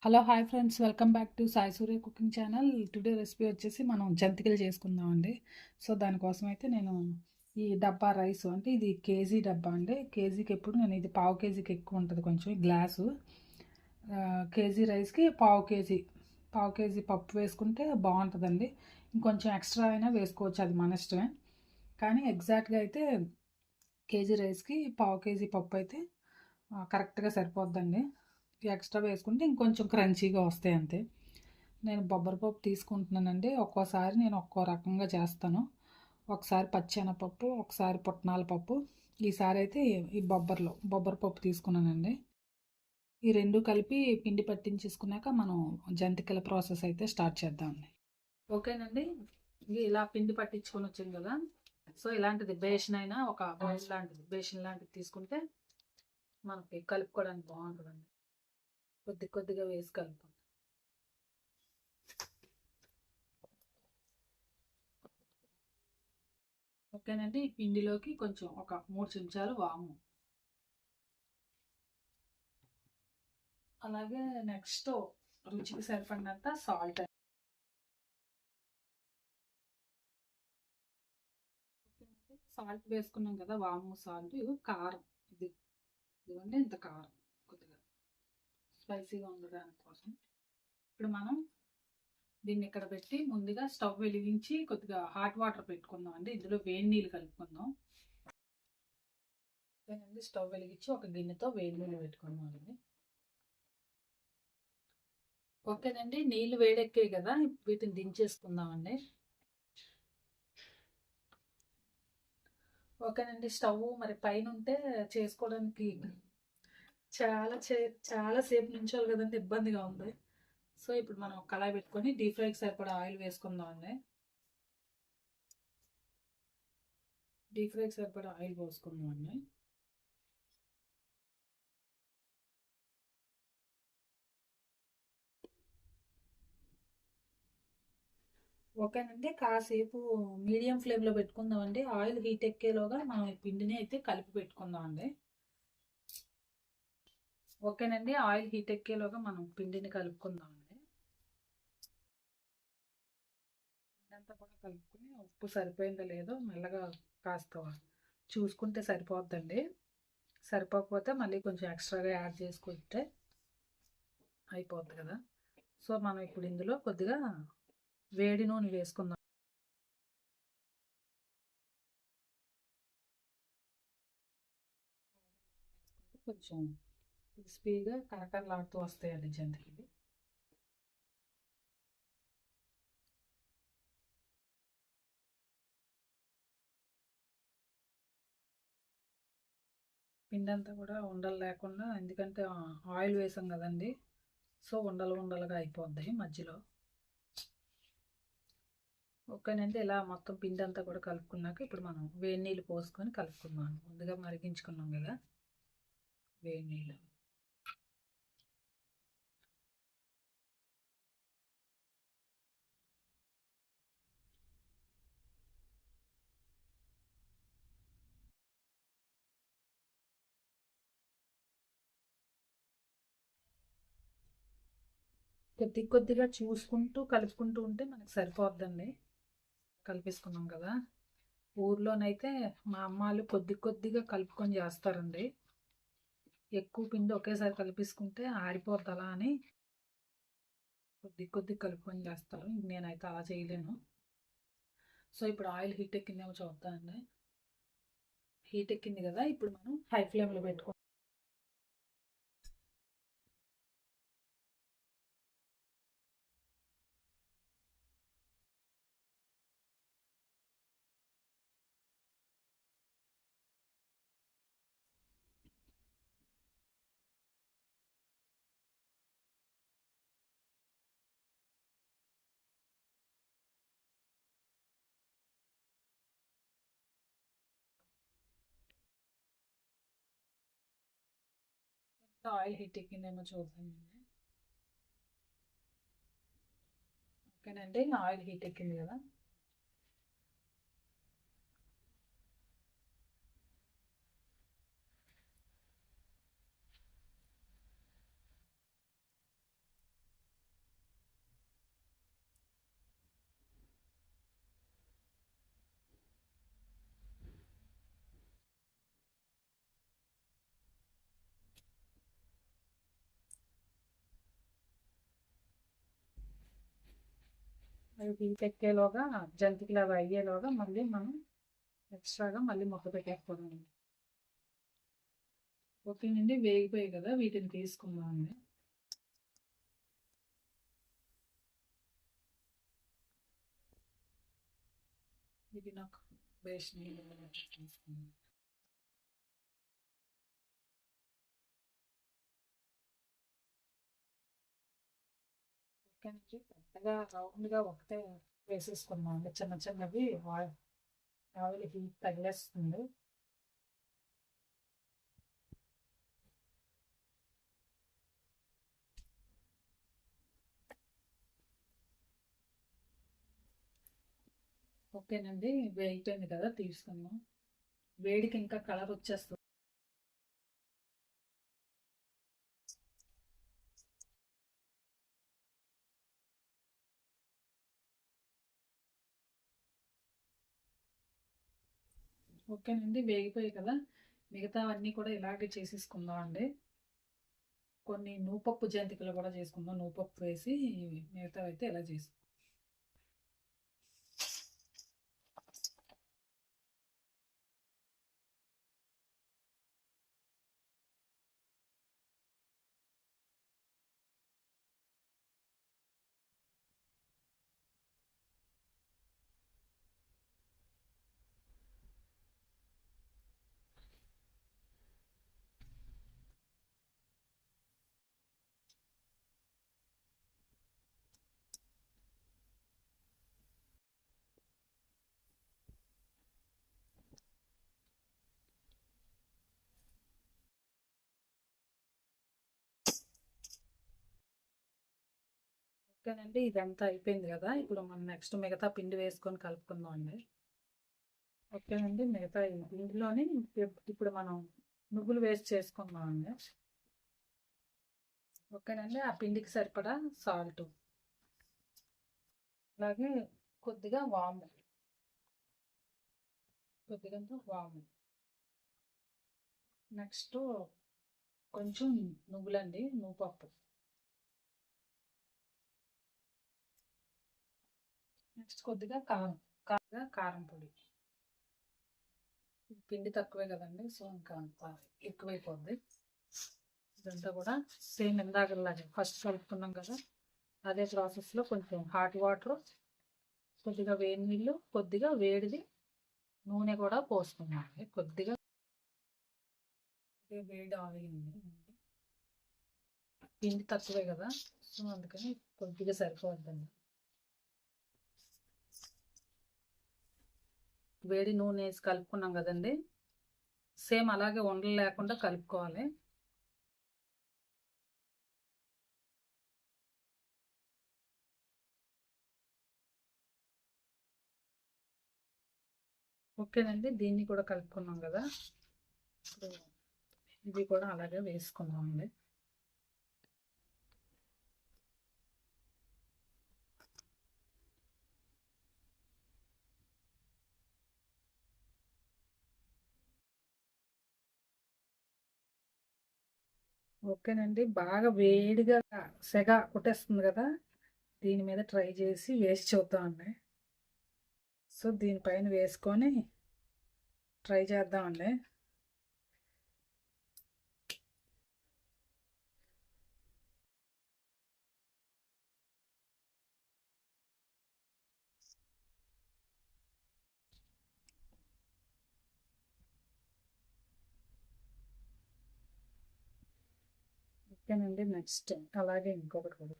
Hello hi friends, welcome back to Sai Surya cooking channel. Today recipe వచ్చేసి మనం జంతికలు చేసుకుందామండి. సో దానికోసం అయితే నేను ఈ డబ్బా రైస్, అంటే ఇది కేజీ డబ్బా అండి. కేజీకి ఎప్పుడు నేను ఇది పావు కేజీకి ఎక్కువ ఉంటుంది కొంచెం గ్లాసు. కేజీ రైస్కి పావు కేజీ పప్పు వేసుకుంటే బాగుంటుందండి. ఇంకొంచెం ఎక్స్ట్రా అయినా వేసుకోవచ్చు, అది మన ఇష్టమే. కానీ ఎగ్జాక్ట్గా అయితే కేజీ రైస్కి పావు కేజీ పప్పు అయితే కరెక్ట్గా సరిపోద్దండి. ఎక్స్ట్రా వేసుకుంటే ఇంకొంచెం క్రంచీగా వస్తాయి అంతే. నేను బొబ్బరిపప్పు తీసుకుంటున్నానండి. ఒక్కోసారి నేను ఒక్కో రకంగా చేస్తాను. ఒకసారి పచ్చెనపప్పు, ఒకసారి పుట్నాల పప్పు. ఈసారి అయితే ఈ బొబ్బరిపప్పు తీసుకున్నానండి. ఈ రెండు కలిపి పిండి పట్టించేసుకున్నాక మనం జంతికల ప్రాసెస్ అయితే స్టార్ట్ చేద్దామండి. ఓకేనండి, ఇలా పిండి పట్టించుకొని వచ్చాం కదా. సో ఇలాంటిది బేషన్ అయినా, ఒక బౌల్ లాంటిది బేషన్ లాంటిది తీసుకుంటే మనకి కలుపుకోవడానికి బాగుంటుందండి. కొద్దిగా వేసి కలుపుకుందాం. ఓకేనండి, ఈ పిండిలోకి కొంచెం ఒక 3 చెంచాలు వాము, అలాగే నెక్స్ట్ రుచికి సరిపడినంత సాల్ట్. సాల్ట్ వేసుకున్నాం కదా, వాము సాల్ట్. కారం, ఇదిగోండి ఇంత కారం, కొద్దిగా స్పైసీగా ఉండడానికి కోసం. ఇప్పుడు మనం దీన్ని ఇక్కడ పెట్టి ముందుగా స్టవ్ వెలిగించి కొద్దిగా హాట్ వాటర్ పెట్టుకుందాం అండి. ఇందులో వేడి నీళ్ళు కలుపుకుందాం. ఓకేనండి, స్టవ్ వెలిగించి ఒక గిన్నెతో వేడి నీళ్ళు పెట్టుకుందాం అండి. ఓకేనండి, నీళ్ళు వేడెక్కాయి కదా, వీటిని దించేసుకుందామండి. ఓకేనండి, స్టవ్ మరి పైన ఉంటే చేసుకోవడానికి చాలా సేపు నుంచోవాలి కదండి, ఇబ్బందిగా ఉంది. సో ఇప్పుడు మనం కళాయి పెట్టుకొని డీప్ ఫ్రైకి సరిపడా ఆయిల్ వేసుకుందాం అండి. డీప్ ఫ్రైకి సరిపడా ఆయిల్ పోసుకుందాం అండి. ఓకేనండి, కాసేపు మీడియం ఫ్లేమ్లో పెట్టుకుందామండి. ఆయిల్ హీట్ ఎక్కేలోగా మనం ఈ పిండిని అయితే కలిపి పెట్టుకుందాం అండి. ఓకేనండి, ఆయిల్ హీట్ ఎక్కేలోగా మనం పిండిని కలుపుకుందాం అండి. ఇదంతా కూడా కలుపుకొని ఉప్పు సరిపోయిందో లేదో మెల్లగా కాస్త చూసుకుంటే సరిపోద్దండి. సరిపోకపోతే మళ్ళీ కొంచెం ఎక్స్ట్రాగా యాడ్ చేసుకుంటే అయిపోద్ది కదా. సో మనం ఇప్పుడు ఇందులో కొద్దిగా వేడి నూనె వేసుకుందాం. కొంచెం క్రిస్పీగా కరకరలాడుతూ వస్తాయండి జంతికలు. పిండి అంతా కూడా ఉండలు లేకుండా, ఎందుకంటే ఆయిల్ వేసాం కదండి. సో ఉండలుగా అయిపోద్ది మధ్యలో. ఓకేనండి, ఇలా మొత్తం పిండి అంతా కూడా కలుపుకున్నాక ఇప్పుడు మనం వేడి నీళ్ళు పోసుకొని కలుపుకుందాం. ముందుగా మరిగించుకున్నాం కదా వేడి నీళ్ళు. కొద్దిగా చూసుకుంటూ కలుపుకుంటూ ఉంటే మనకు సరిపోద్దండి. కలిపేసుకున్నాం కదా. ఊర్లోనైతే మా అమ్మాళ్ళు కొద్దిగా కలుపుకొని చేస్తారండి. ఎక్కువ పిండి ఒకేసారి కలిపేసుకుంటే ఆరిపోద్ది అలా అని కొద్ది కలుపుకొని చేస్తారు. నేనైతే అలా చేయలేను. సో ఇప్పుడు ఆయిల్ హీట్ ఎక్కిందేమో చూద్దామండి. హీట్ ఎక్కింది కదా, ఇప్పుడు మనం హై ఫ్లేమ్లో పెట్టుకో. ఆయిల్ హీట్ ఎక్కిందేమో చూద్దామండి. ఓకేనండి, ఆయిల్ హీట్ ఎక్కింది కదా. అవి హీట్ ఎక్కేలోగా జంతికలు అవి అయ్యేలోగా మళ్ళీ మనం ఎక్స్ట్రాగా మళ్ళీ మొక్క పెట్టేసుకోవడం. ఓకే అండి, వేగిపోయాయి కదా, వీటిని తీసుకుందామండి. ఇది నాకు బేషన్ తీసుకున్నాను. ఓకే అండి, పెద్దగా రౌండ్గా ఒకటే వేసేసుకున్నాం అండి. చిన్న చిన్నవి ఆయిల్ హీట్ తగిలేస్తుంది. ఓకేనండి, వేగిపోయింది కదా, తీసుకుందాం. వేడికి ఇంకా కలర్ వచ్చేస్తుంది. ఓకేనండి, వేగిపోయాయి కదా, మిగతా అన్నీ కూడా ఇలాగే చేసేసుకుందాం అండి. కొన్ని నూపప్పు జంతికలు కూడా చేసుకుందాం. నూపప్పు వేసి మిగతా అయితే ఇలా చేసుకుందాం. ఓకేనండి, ఇదంతా అయిపోయింది కదా, ఇప్పుడు మనం నెక్స్ట్ మిగతా పిండి వేసుకొని కలుపుకుందాం అండి. ఓకేనండి, మిగతా ఈ పిండిలోని ఇప్పుడు మనం నువ్వులు వేస్ట్ చేసుకుందాం అండి. ఓకేనండి, ఆ పిండికి సరిపడా సాల్ట్, అలాగే కొద్దిగా వాము, నెక్స్ట్ కొంచెం నువ్వులండి, నువ్వుపప్పు, నెక్స్ట్ కొద్దిగా కారం పొడి. పిండి తక్కువే కదండి, సో ఇంకా అంత ఎక్కువైపోద్ది. ఇదంతా కూడా సేమ్ ఇందాకలాగే ఫస్ట్ కలుపుకున్నాం కదా, అదే ప్రాసెస్లో కొంచెం హాట్ వాటర్, కొద్దిగా వేడి నీళ్ళు, కొద్దిగా వేడిది నూనె కూడా పోసుకున్నాం. కొద్దిగా వేడి ఆయిల్, పిండి తక్కువే కదా, సో అందుకని కొద్దిగా సరిపోద్దండి. వేడి నూనె వేసి కలుపుకున్నాం కదండి, సేమ్ అలాగే ఉండలు లేకుండా కలుపుకోవాలి. ఓకేనండి, దీన్ని కూడా కలుపుకున్నాం కదా, ఇది కూడా అలాగే వేసుకున్నామండి. ఓకేనండి, బాగా వేడిగా సెగ కొట్టేస్తుంది కదా, దీని మీద ట్రై చేసి వేసి చూద్దామండి. సో దీనిపైన వేసుకొని ట్రై చేద్దామండి. ఓకేనండి, నెక్స్ట్ అలాగే ఇంకొకటి కూడా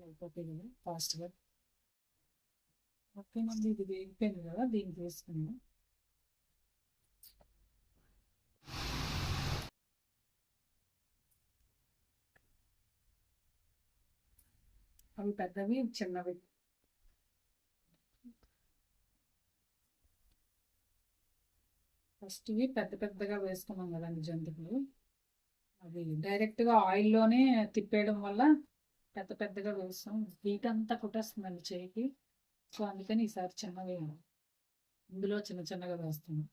అయిపోతుంది ఫాస్ట్గా. ఓకేనండి, ఇది వేగిపోయింది కదా, దీన్ని వేసుకున్నాం. అవి పెద్దవి, చిన్నవి. ఫస్ట్ ఇవి పెద్ద పెద్దగా వేసుకున్నాం కదండి జంతికలు, అవి డైరెక్ట్గా ఆయిల్లోనే తిప్పేయడం వల్ల పెద్ద పెద్దగా వేస్తాం. హీట్ అంతా కుట్టేస్తుందండి చేయికి, సో అందుకని ఈసారి చిన్నవి ఇందులో చిన్న చిన్నగా వేస్తున్నాం.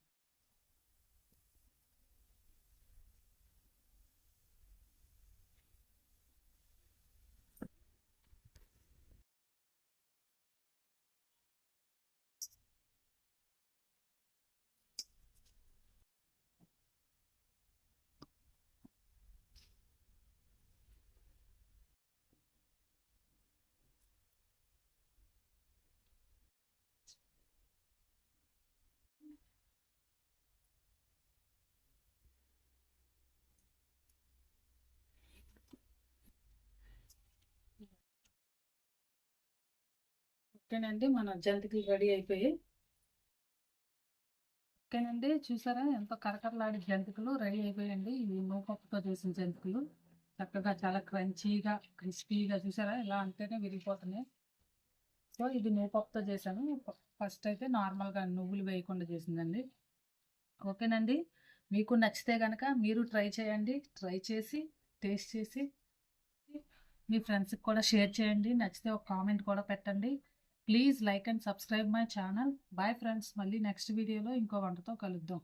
ఓకేనండి, మన జంతికలు రెడీ అయిపోయి. ఓకేనండి, చూసారా ఎంతో కరకరలాడే జంతికలు రెడీ అయిపోయాయండి. ఇవి నూపప్పుతో చేసిన జంతికలు చక్కగా చాలా క్రంచీగా క్రిస్పీగా, చూసారా ఇలా అంటేనే విరిగిపోతున్నాయి. సో ఇది నూపప్పుతో చేశాను. ఫస్ట్ అయితే నార్మల్గా నువ్వులు వేయకుండా చేసిందండి. ఓకేనండి, మీకు నచ్చితే కనుక మీరు ట్రై చేయండి. ట్రై చేసి టేస్ట్ చేసి మీ ఫ్రెండ్స్కి కూడా షేర్ చేయండి. నచ్చితే ఒక కామెంట్ కూడా పెట్టండి. Please like and subscribe my channel. Bye friends, మళ్ళీ నెక్స్ట్ వీడియోలో ఇంకో వంటతో కలుద్దాం.